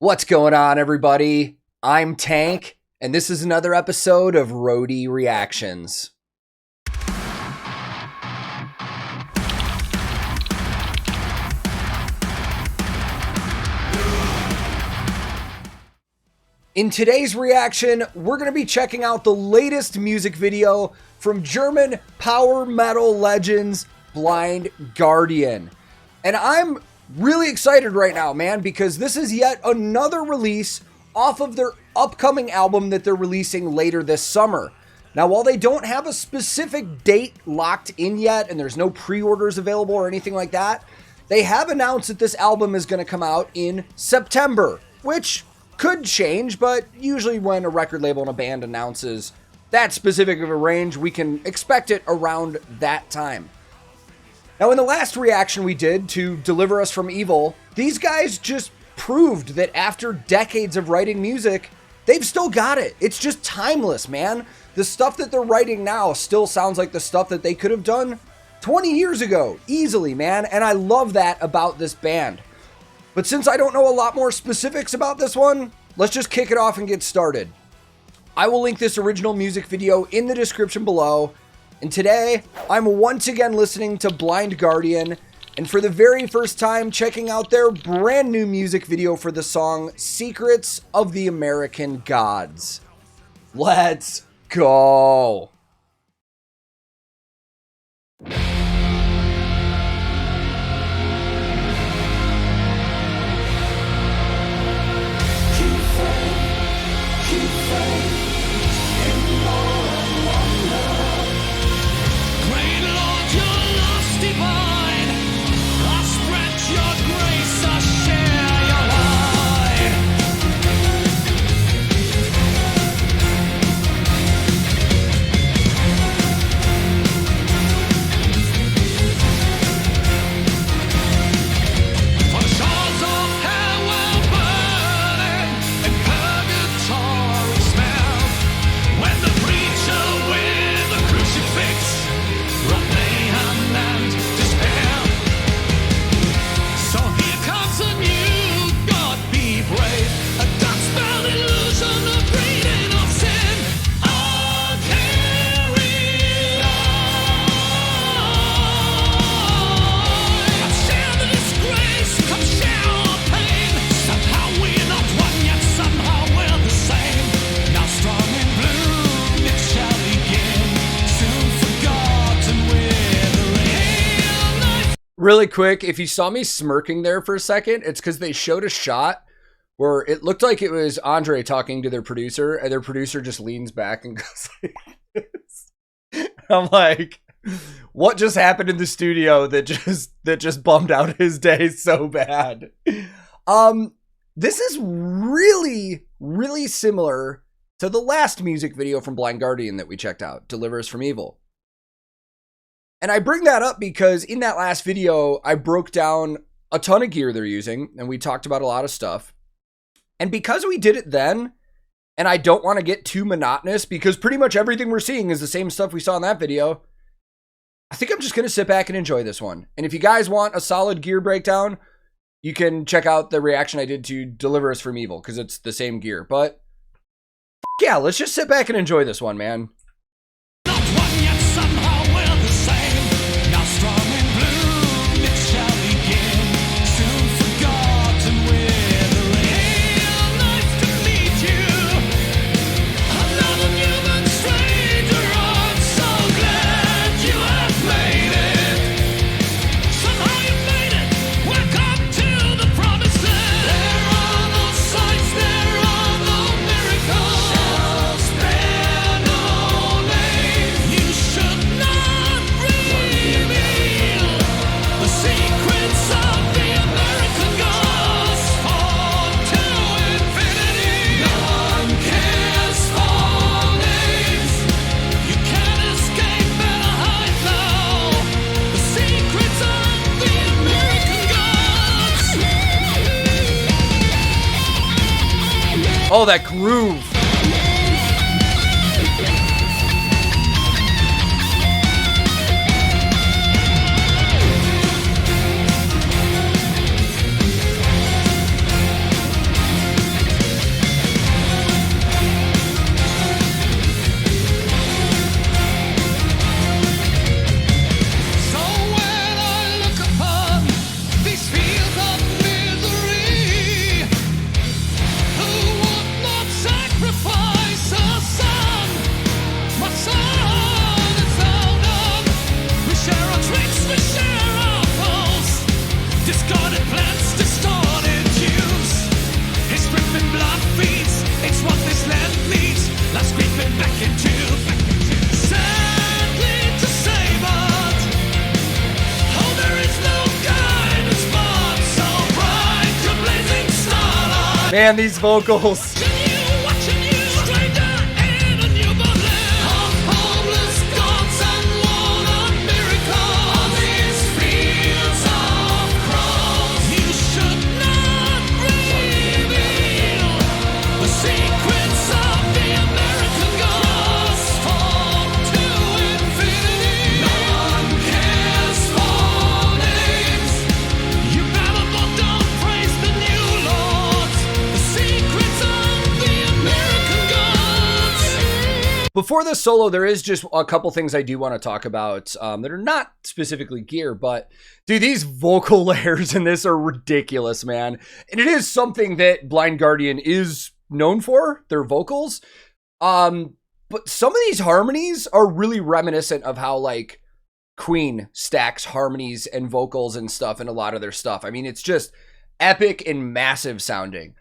What's going on, everybody? I'm Tank, and this is another episode of Roadie Reactions. In today's reaction, we're going to be checking out the latest music video from German power metal legends Blind Guardian. And I'm really excited right now, man, because this is yet another release off of their upcoming album that they're releasing later this summer. Now, while they don't have a specific date locked in yet, and there's no pre-orders available or anything like that, they have announced that this album is going to come out in September, which could change, but usually when a record label and a band announces that specific of a range, we can expect it around that time. Now, in the last reaction we did to Deliver Us From Evil, these guys just proved that after decades of writing music, they've still got it. It's just timeless, man. The stuff that they're writing now still sounds like the stuff that they could have done 20 years ago, easily, man. And I love that about this band. But since I don't know a lot more specifics about this one, let's just kick it off and get started. I will link this original music video in the description below. And today, I'm once again listening to Blind Guardian, and for the very first time, checking out their brand new music video for the song Secrets of the American Gods. Let's go! Really quick, if you saw me smirking there for a second, it's because they showed a shot where it looked like it was Andre talking to their producer, and their producer just leans back and goes like this. I'm like, what just happened in the studio that just bummed out his day so bad? This is really, really similar to the last music video from Blind Guardian that we checked out, Deliver Us From Evil. And I bring that up because in that last video, I broke down a ton of gear they're using, and we talked about a lot of stuff. And because we did it then, and I don't want to get too monotonous because pretty much everything we're seeing is the same stuff we saw in that video, I think I'm just going to sit back and enjoy this one. And if you guys want a solid gear breakdown, you can check out the reaction I did to Deliver Us From Evil because it's the same gear. But yeah, let's just sit back and enjoy this one, man. Oh, that groove. Man, these vocals. Before this solo, there is just a couple things I do want to talk about that are not specifically gear, but dude, these vocal layers in this are ridiculous, man. And it is something that Blind Guardian is known for, their vocals. But some of these harmonies are really reminiscent of how like Queen stacks harmonies and vocals and stuff in a lot of their stuff. I mean, it's just epic and massive sounding.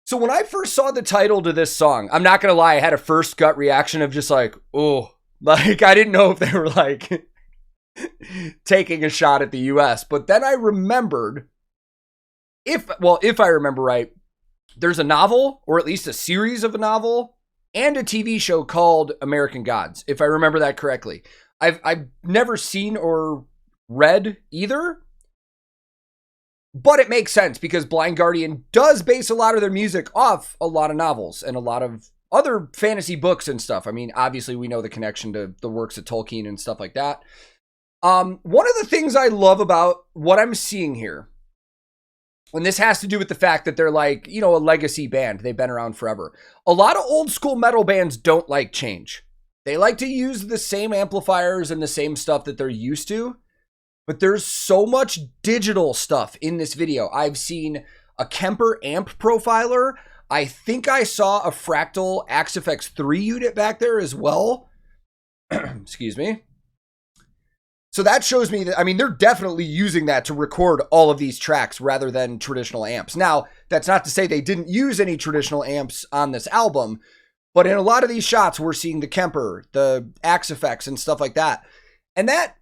So when I first saw the title to this song, I'm not going to lie, I had a first gut reaction of just like, oh, like I didn't know if they were like taking a shot at the US. But then I remembered, if I remember right, there's a novel, or at least a series of a novel, and a TV show called American Gods, if I remember that correctly. I've never seen or read either. But it makes sense because Blind Guardian does base a lot of their music off a lot of novels and a lot of other fantasy books and stuff. I mean, obviously we know the connection to the works of Tolkien and stuff like that. One of the things I love about what I'm seeing here, and this has to do with the fact that they're like, you know, a legacy band. They've been around forever. A lot of old school metal bands don't like change. They like to use the same amplifiers and the same stuff that they're used to. But there's so much digital stuff in this video. I've seen a Kemper amp profiler. I think I saw a Fractal Axe-FX 3 unit back there as well. Excuse me. So that shows me that, I mean, they're definitely using that to record all of these tracks rather than traditional amps. Now, that's not to say they didn't use any traditional amps on this album, but in a lot of these shots, we're seeing the Kemper, the Axe-FX and stuff like that. And that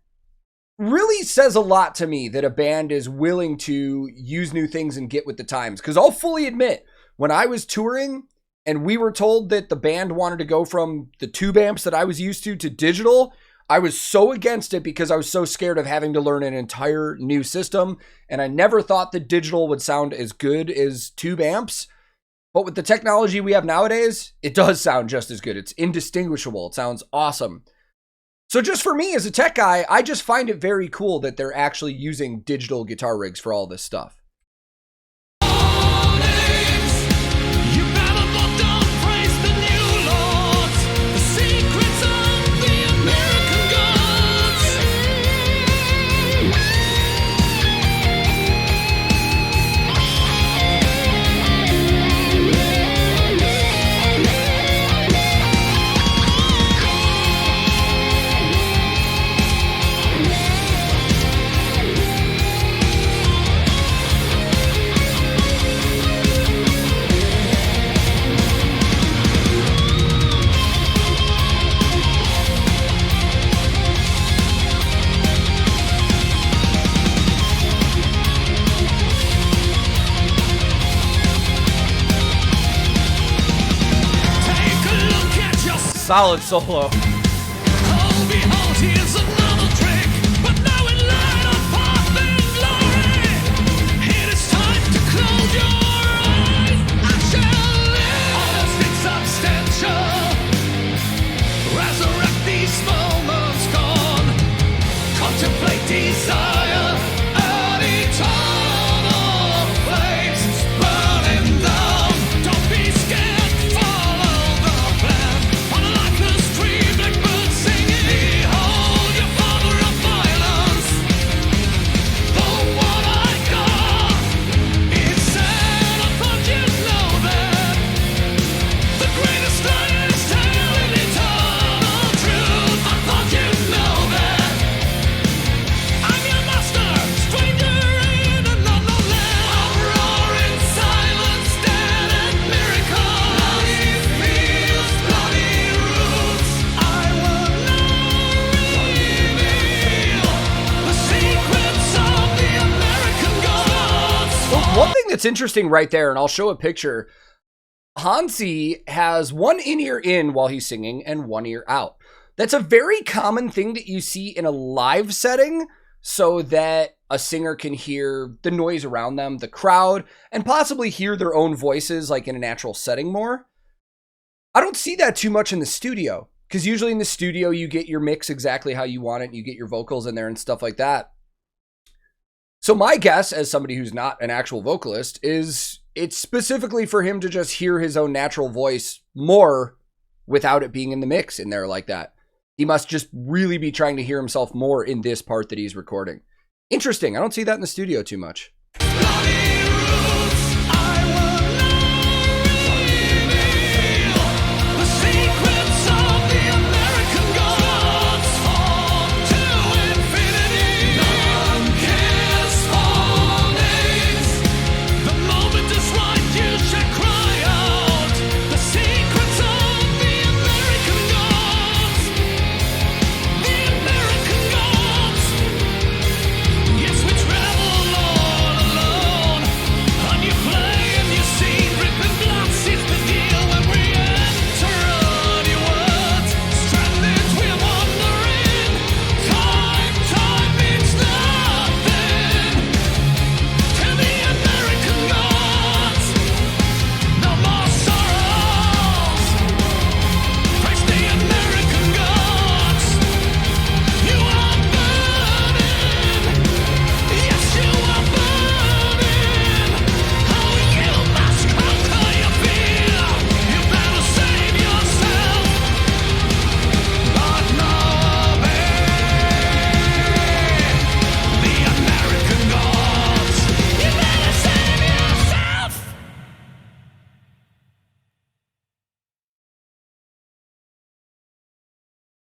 really says a lot to me that a band is willing to use new things and get with the times. Because I'll fully admit, when I was touring and we were told that the band wanted to go from the tube amps that I was used to digital, I was so against it because I was so scared of having to learn an entire new system. And I never thought that digital would sound as good as tube amps. But with the technology we have nowadays, it does sound just as good. It's indistinguishable. It sounds awesome. So just for me as a tech guy, I just find it very cool that they're actually using digital guitar rigs for all this stuff. Solid solo. it's interesting right there, and I'll show a picture. Hansi has one in-ear in while he's singing and one ear out. That's a very common thing that you see in a live setting so that a singer can hear the noise around them, the crowd, and possibly hear their own voices like in a natural setting more. I don't see that too much in the studio, because usually in the studio you get your mix exactly how you want it, you get your vocals in there and stuff like that. So my guess, as somebody who's not an actual vocalist, is it's specifically for him to just hear his own natural voice more without it being in the mix in there like that. He must just really be trying to hear himself more in this part that he's recording. Interesting. I don't see that in the studio too much.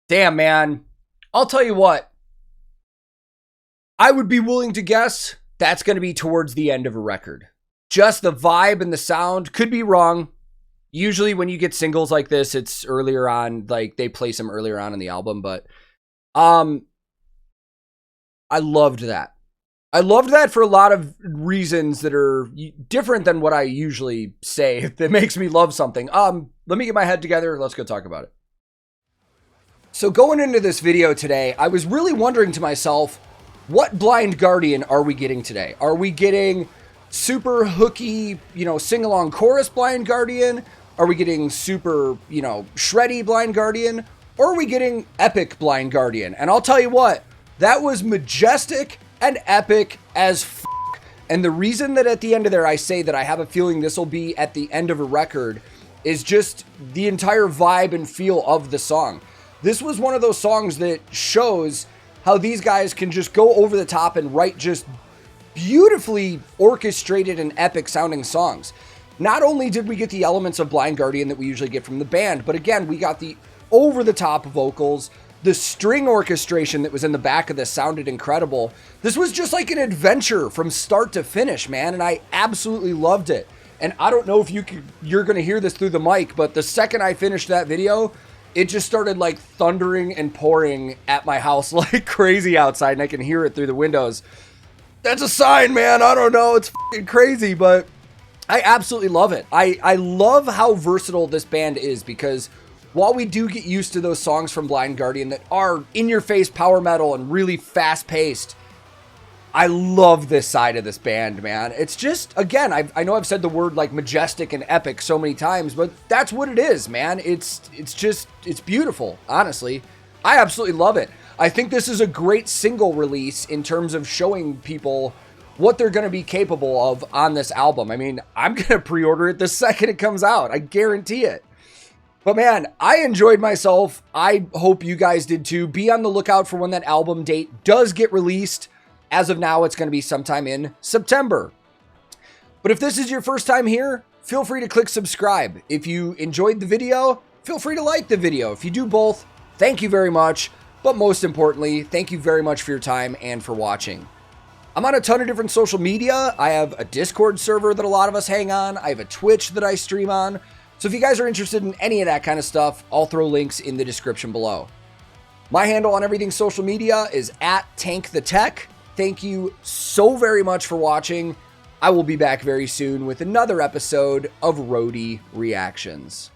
Damn, man. I'll tell you what. I would be willing to guess that's going to be towards the end of a record. Just the vibe and the sound. Could be wrong. Usually when you get singles like this, it's earlier on, like they place them earlier on in the album, but I loved that. I loved that for a lot of reasons that are different than what I usually say that makes me love something. Let me get my head together. Let's go talk about it. So going into this video today, I was really wondering to myself, what Blind Guardian are we getting today? Are we getting super hooky, sing-along chorus Blind Guardian? Are we getting super, shreddy Blind Guardian? Or are we getting epic Blind Guardian? And I'll tell you what, that was majestic and epic as f***. And the reason that at the end of there I say that I have a feeling this will be at the end of a record is just the entire vibe and feel of the song. This was one of those songs that shows how these guys can just go over the top and write just beautifully orchestrated and epic sounding songs. Not only did we get the elements of Blind Guardian that we usually get from the band, but again, we got the over the top vocals, the string orchestration that was in the back of this sounded incredible. This was just like an adventure from start to finish, man, and I absolutely loved it. And I don't know if you're going to hear this through the mic, but the second I finished that video, it just started like thundering and pouring at my house like crazy outside, and I can hear it through the windows. That's a sign, man. I don't know. It's fucking crazy, but I absolutely love it. I love how versatile this band is, because while we do get used to those songs from Blind Guardian that are in-your-face power metal and really fast-paced, I love this side of this band, man. It's just, again, I know I've said the word like majestic and epic so many times, but that's what it is, man. It's beautiful, honestly. I absolutely love it. I think this is a great single release in terms of showing people what they're going to be capable of on this album. I mean, I'm going to pre-order it the second it comes out. I guarantee it. But man, I enjoyed myself. I hope you guys did too. Be on the lookout for when that album date does get released. As of now, it's going to be sometime in September. But if this is your first time here, feel free to click subscribe. If you enjoyed the video, feel free to like the video. If you do both, thank you very much. But most importantly, thank you very much for your time and for watching. I'm on a ton of different social media. I have a Discord server that a lot of us hang on. I have a Twitch that I stream on. So if you guys are interested in any of that kind of stuff, I'll throw links in the description below. My handle on everything social media is @TankTheTech. Thank you so very much for watching. I will be back very soon with another episode of Roadie Reactions.